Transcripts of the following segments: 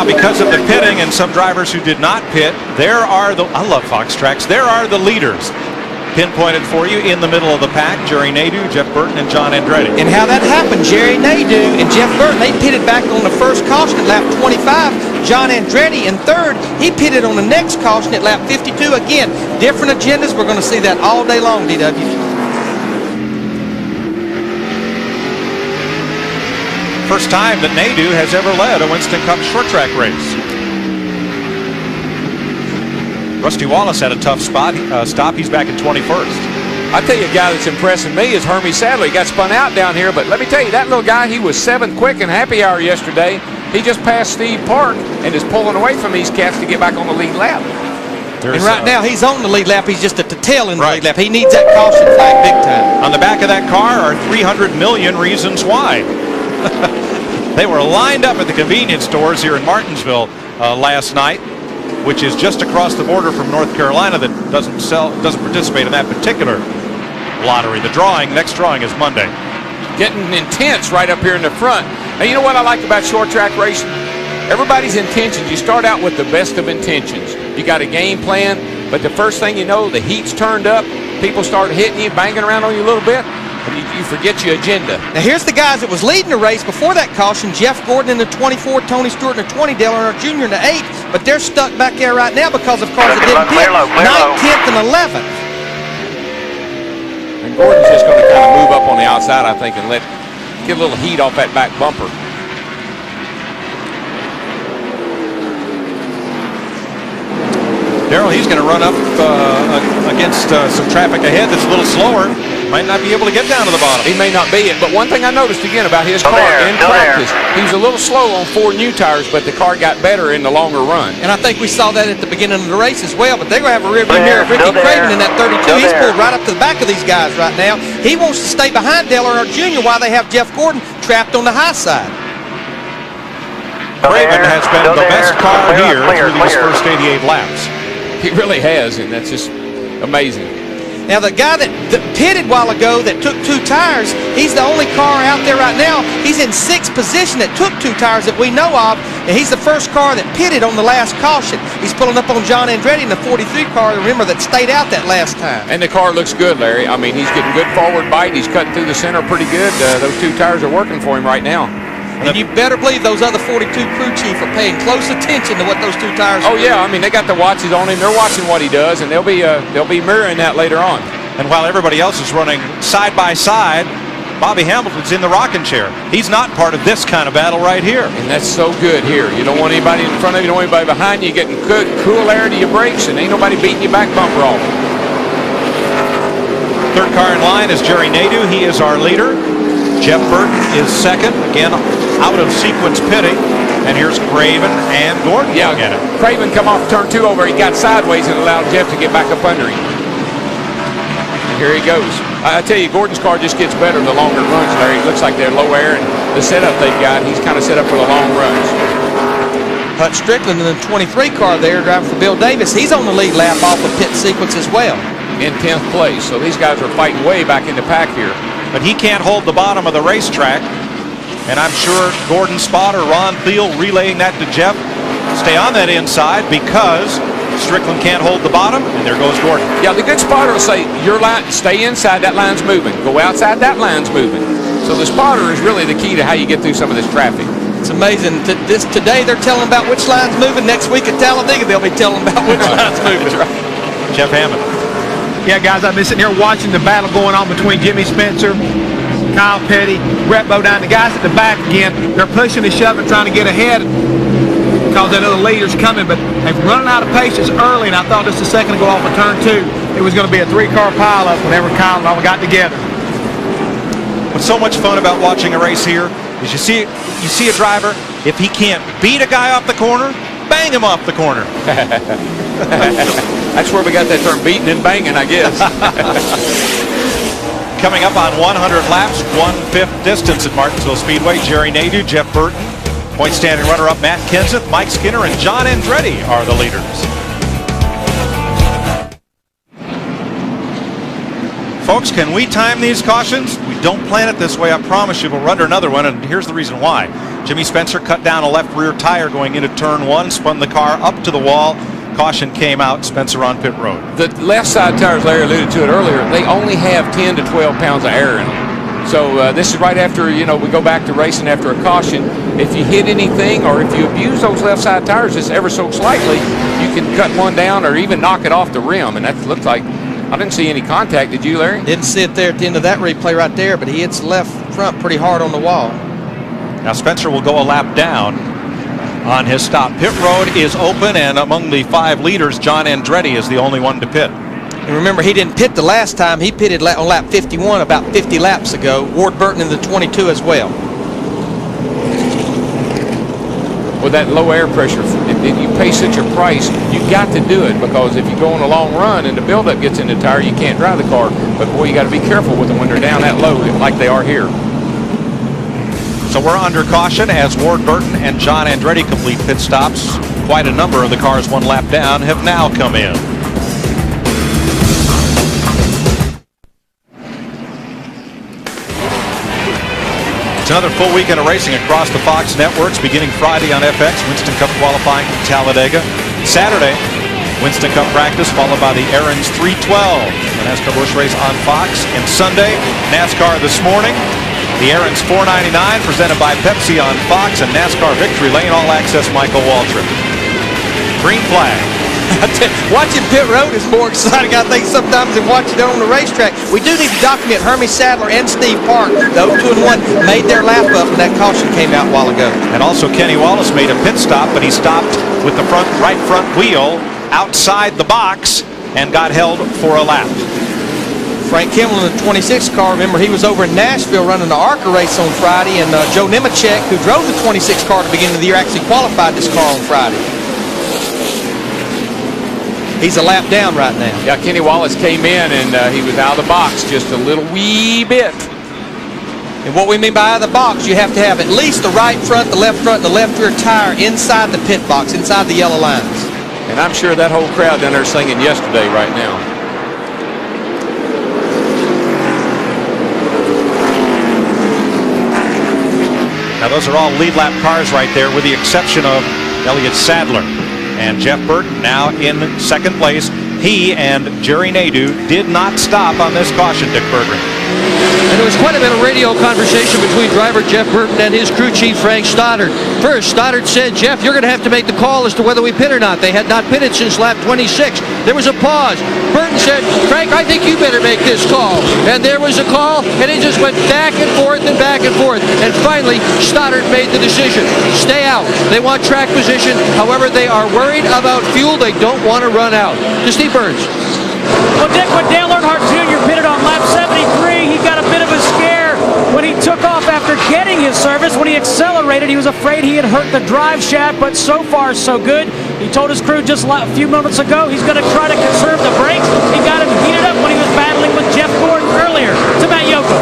because of the pitting and some drivers who did not pit, there are the, I love Fox Tracks, there are the leaders. Pinpointed for you in the middle of the pack, Jerry Nadeau, Jeff Burton, and John Andretti. And how that happened, Jerry Nadeau and Jeff Burton, they pitted back on the first caution at lap 25. John Andretti in third, he pitted on the next caution at lap 52. Again, different agendas. We're going to see that all day long, DW. First time that Nadeau has ever led a Winston Cup short track race. Rusty Wallace had a tough stop. He's back in 21st. I tell you, a guy that's impressing me is Hermie Sadler. He got spun out down here, but let me tell you, that little guy, he was 7th quick in happy hour yesterday. He just passed Steve Park and is pulling away from these cats to get back on the lead lap. And right now, he's on the lead lap. He's just at the tail in the lead lap. He needs that caution flag big time. On the back of that car are 300 million reasons why. They were lined up at the convenience stores here in Martinsville last night, which is just across the border from North Carolina, that doesn't participate in that particular lottery. The next drawing is Monday. Getting intense right up here in the front. Now, you know what I like about short track racing? Everybody's intentions. You start out with the best of intentions. You got a game plan, but the first thing you know, the heat's turned up. People start hitting you, banging around on you a little bit, and you forget your agenda. Now, here's the guys that was leading the race before that caution. Jeff Gordon in the 24, Tony Stewart in the 20, Dale Earnhardt Jr. in the 8, but they're stuck back there right now because of cars that didn't pit. 9th, 10th, and 11th. And Gordon's just going to kind of move up on the outside, I think, and get a little heat off that back bumper. Darrell, he's going to run up against some traffic ahead that's a little slower. Might not be able to get down to the bottom. He may not be it, but one thing I noticed again about his car in practice, he was a little slow on 4 new tires, but the car got better in the longer run. And I think we saw that at the beginning of the race as well, but they're going to have a rearview mirror of Ricky Craven in that 32. He's pulled right up to the back of these guys right now. He wants to stay behind Dale Earnhardt Jr. while they have Jeff Gordon trapped on the high side. Craven has been the best car here through these first 88 laps. He really has, and that's just amazing. Now, the guy that pitted a while ago that took 2 tires, he's the only car out there right now. He's in 6th position that took 2 tires that we know of, and he's the first car that pitted on the last caution. He's pulling up on John Andretti in the 43 car, remember, that stayed out that last time. And the car looks good, Larry. I mean, he's getting good forward bite. He's cutting through the center pretty good. Those 2 tires are working for him right now. And you better believe those other 42 crew chief are paying close attention to what those 2 tires are. Oh yeah, I mean they got the watches on him. They're watching what he does, and they'll be mirroring that later on. And while everybody else is running side by side, Bobby Hamilton's in the rocking chair. He's not part of this kind of battle right here. And that's so good here. You don't want anybody in front of you, you don't want anybody behind you. You're getting good, cool air to your brakes, and ain't nobody beating your back bumper off. Third car in line is Jerry Nadeau. He is our leader. Jeff Burton is second, again out of sequence pitting. And here's Craven and Gordon. Yeah, Craven come off turn 2 over. He got sideways and allowed Jeff to get back up under him. Here he goes. I tell you, Gordon's car just gets better the longer it runs, Larry. It looks like they're low air, and the setup they've got, he's kind of set up for the long runs. Hut Strickland in the 23 car there, driving for Bill Davis. He's on the lead lap off the pit sequence as well. In 10th place, so these guys are fighting way back in the pack here. But he can't hold the bottom of the racetrack. And I'm sure Gordon Spotter, Ron Thiel relaying that to Jeff. Stay on that inside because Strickland can't hold the bottom, and there goes Gordon. Yeah, the good spotter will say, your line, stay inside, that line's moving. Go outside, that line's moving. So the spotter is really the key to how you get through some of this traffic. It's amazing. Today they're telling about which line's moving. Next week at Talladega they'll be telling about which line's moving. Right. Jeff Hammond. Yeah, guys, I've been sitting here watching the battle going on between Jimmy Spencer, Kyle Petty, Brett Bodine. The guys at the back again, they're pushing and shoving, trying to get ahead because they know the leader's coming, but they've run out of patience early, and I thought just a second ago off of turn 2, it was going to be a 3-car pileup whenever Kyle and all got together. What's so much fun about watching a race here is you see a driver, if he can't beat a guy off the corner, bang him off the corner. That's where we got that term, beating and banging, I guess. Coming up on 100 laps, 1/5 distance at Martinsville Speedway, Jerry Nadeau, Jeff Burton, point standing runner-up Matt Kenseth, Mike Skinner, and John Andretti are the leaders. Folks, can we time these cautions? We don't plan it this way, I promise you. We'll run another one, and here's the reason why. Jimmy Spencer cut down a left rear tire going into turn 1, spun the car up to the wall. Caution came out, Spencer on pit road. The left side tires, Larry alluded to it earlier, they only have 10 to 12 pounds of air in them. So this is right after, we go back to racing after a caution. If you hit anything or if you abuse those left side tires just ever so slightly, you can cut one down or even knock it off the rim. And that looked like, I didn't see any contact. Did you, Larry? Didn't see it there at the end of that replay right there, but he hits left front pretty hard on the wall. Now Spencer will go a lap down on his stop. Pit road is open, and among the 5 leaders, John Andretti is the only one to pit. And remember, he didn't pit the last time. He pitted on lap 51 about 50 laps ago. Ward Burton in the 22 as well. With that low air pressure, if you pay such a price, you got to do it, because if you go on a long run and the buildup gets in the tire, you can't drive the car. But boy, you got to be careful with them when they're down that low, like they are here. So we're under caution as Ward Burton and John Andretti complete pit stops. Quite a number of the cars 1 lap down have now come in. It's another full weekend of racing across the Fox networks, beginning Friday on FX, Winston Cup qualifying from Talladega. Saturday, Winston Cup practice, followed by the Aaron's 312, the NASCAR Busch Race on Fox. And Sunday, NASCAR This Morning, the Aaron's 499, presented by Pepsi on Fox, and NASCAR Victory Lane All Access Michael Waltrip. Green flag. Watching pit road is more exciting, I think, sometimes than watching it on the racetrack. We do need to document Hermie Sadler and Steve Park. The 2-1 made their lap up, and that caution came out a while ago. And also Kenny Wallace made a pit stop, but he stopped with the right front wheel outside the box and got held for a lap. Frank Kimmel in the 26 car, remember, he was over in Nashville running the ARCA race on Friday, and Joe Nemechek, who drove the 26 car at the beginning of the year, actually qualified this car on Friday. He's a lap down right now. Yeah, Kenny Wallace came in and he was out of the box just a little wee bit. And what we mean by out of the box, you have to have at least the right front, the left front, and the left rear tire inside the pit box, inside the yellow lines. And I'm sure that whole crowd down there is singing Yesterday right now. Now those are all lead lap cars right there, with the exception of Elliott Sadler. And Jeff Burton now in second place. He and Jerry Nadeau did not stop on this caution, Dick Berggren. And there was quite a bit of radio conversation between driver Jeff Burton and his crew chief Frank Stoddard. First, Stoddard said, Jeff, you're going to have to make the call as to whether we pit or not. They had not pitted since lap 26. There was a pause. Burton said, Frank, I think you better make this call. And there was a call, and it just went back and forth and back and forth. And finally, Stoddard made the decision. Stay out. They want track position. However, they are worried about fuel. They don't want to run out. To Steve Burns. Well, Dick, when Dale Earnhardt Jr. pitted on lap 73, he got a bit of a scare when he took off after getting his service. When he accelerated, he was afraid he had hurt the drive shaft, but so far, so good. He told his crew just a few moments ago he's going to try to conserve the brakes. He got him heated up when he was battling with Jeff Gordon earlier. To Matt Yoko.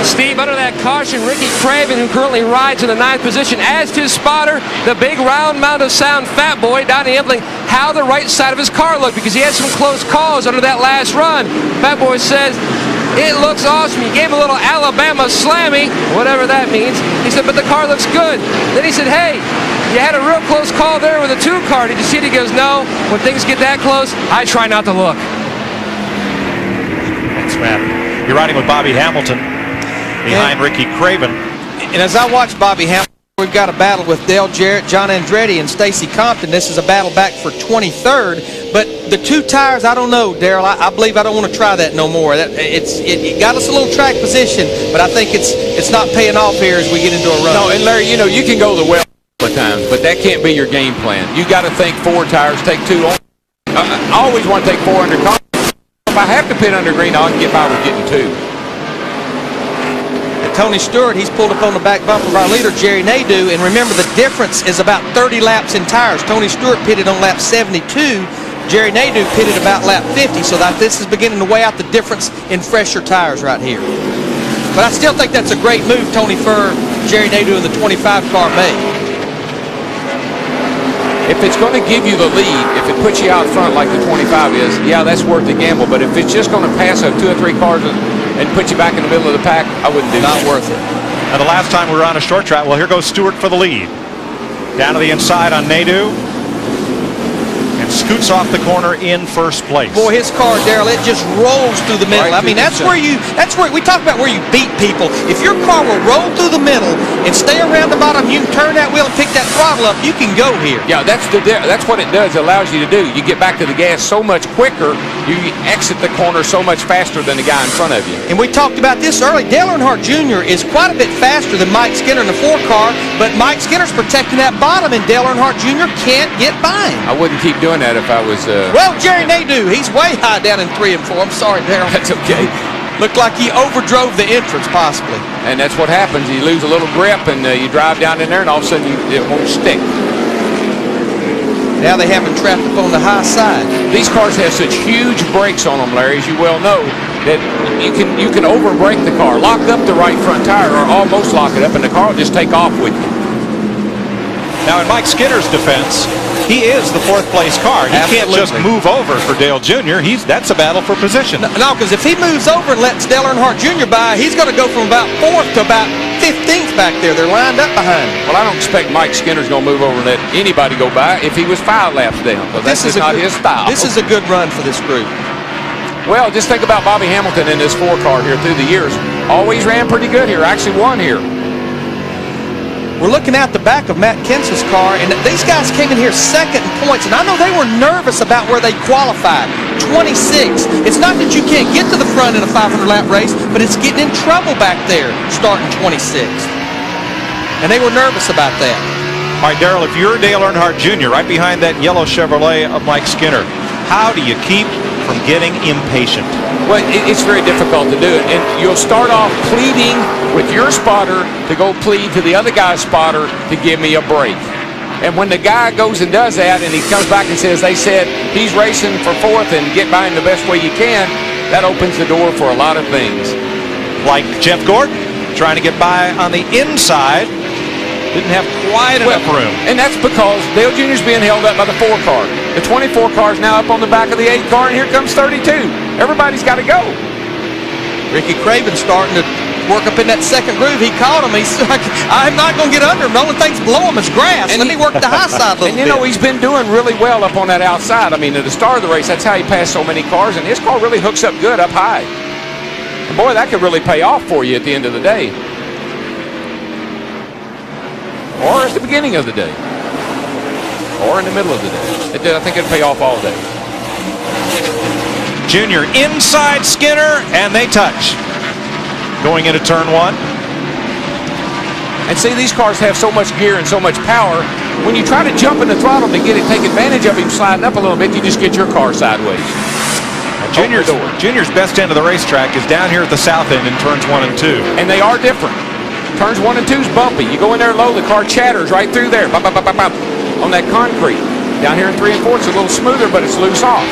Steve, under that caution, Ricky Craven, who currently rides in the 9th position as his spotter, the big round mound of sound Fat Boy, Donnie Ebling, how the right side of his car looked, because he had some close calls under that last run. Fat Boy says, it looks awesome. He gave a little Alabama slammy, whatever that means. He said, but the car looks good. Then he said, hey, you had a real close call there with a 2 car. Did you see it? He goes, no. When things get that close, I try not to look. Thanks, Matt. You're riding with Bobby Hamilton behind Ricky Craven. And as I watch Bobby Hamilton, we've got a battle with Dale Jarrett, John Andretti, and Stacy Compton. This is a battle back for 23rd. But the 2 tires, I don't know, Darrell. I believe I don't want to try that no more. It got us a little track position, but I think it's not paying off here as we get into a run. No, and Larry, you can go the well of times, but that can't be your game plan. You got to think 4 tires, take 2 on. I always want to take 4 under caution. If I have to pit under green, I can get by with getting 2. Tony Stewart, he's pulled up on the back bumper of our leader, Jerry Nadeau, and remember the difference is about 30 laps in tires. Tony Stewart pitted on lap 72. Jerry Nadeau pitted about lap 50, so that this is beginning to weigh out the difference in fresher tires right here. But I still think that's a great move Tony Furr, Jerry Nadeau, and the 25 car made. if it's going to give you the lead, if it puts you out front like the 25 is, yeah, that's worth the gamble. But if it's just going to pass up 2 or 3 cars and put you back in the middle of the pack, I wouldn't do that. Not worth it. And the last time we were on a short track, well, here goes Stewart for the lead. Down to the inside on Nadeau. And scoots off the corner in first place. Boy, his car, Darrell, it just rolls through the middle. Right, I mean, that's where we talk about where you beat people. If your car will roll through the middle and stay around the bottom, you can turn that wheel and pick that throttle up, you can go here. Yeah, that's what it does. It allows you to do. You get back to the gas so much quicker. You exit the corner so much faster than the guy in front of you. And we talked about this early. Dale Earnhardt Jr. is quite a bit faster than Mike Skinner in the 4 car, but Mike Skinner's protecting that bottom, and Dale Earnhardt Jr. can't get by him. I wouldn't keep doing that if I was... Well, Jerry Nadeau, he's way high down in 3 and 4. I'm sorry, Darrell. That's okay. Looked like he overdrove the entrance, possibly. And that's what happens. You lose a little grip, and you drive down in there, and all of a sudden it won't stick. Now they have him trapped up on the high side. These cars have such huge brakes on them, Larry, as you well know, that you can over-brake the car, lock up the right front tire, or almost lock it up, and the car will just take off with you. Now, in Mike Skinner's defense, he is the 4th place car. He can't just move over for Dale Jr. That's a battle for position. No, because if he moves over and lets Dale Earnhardt Jr. by, he's going to go from about 4th to about 15th back there. They're lined up behind him. Well, I don't expect Mike Skinner's going to move over and let anybody go by if he was 5 laps down, because that's just not his style. This is a good run for this group. Well, just think about Bobby Hamilton in this 4 car here through the years. Always ran pretty good here, actually won here. We're looking out the back of Matt Kenseth's car, and these guys came in here second in points, and I know they were nervous about where they qualified. 26. It's not that you can't get to the front in a 500-lap race, but it's getting in trouble back there starting 26th. And they were nervous about that. All right, Darrell, if you're Dale Earnhardt Jr., right behind that yellow Chevrolet of Mike Skinner, how do you keep from getting impatient? Well, it's very difficult to do it. And you'll start off pleading with your spotter to go plead to the other guy's spotter to give me a break. And when the guy goes and does that and he comes back and says they said he's racing for 4th and get by him the best way you can, that opens the door for a lot of things. Like Jeff Gordon trying to get by on the inside. Didn't have quite enough room. And that's because Dale Jr.'s being held up by the 4 car. The 24 car is now up on the back of the 8 car, and here comes 32. Everybody's got to go. Ricky Craven starting to work up in that second groove. He caught him. He's like, I'm not going to get under him. The only thing's below him is grass. And let me work the high side a little bit. And you know, he's been doing really well up on that outside. I mean, at the start of the race, that's how he passed so many cars, and his car really hooks up good up high. And boy, that could really pay off for you at the end of the day. Or at the beginning of the day. Or in the middle of the day. I think it'd pay off all day. Junior inside Skinner, and they touch. Going into turn 1. And see, these cars have so much gear and so much power. When you try to jump in the throttle to take advantage of him sliding up a little bit, you just get your car sideways. Junior's best end of the racetrack is down here at the south end in turns 1 and 2. And they are different. Turns 1 and 2 is bumpy. You go in there low, the car chatters right through there. Bop, bop, bop, bop, bop, on that concrete. Down here in 3 and 4, it's a little smoother, but it's loose off.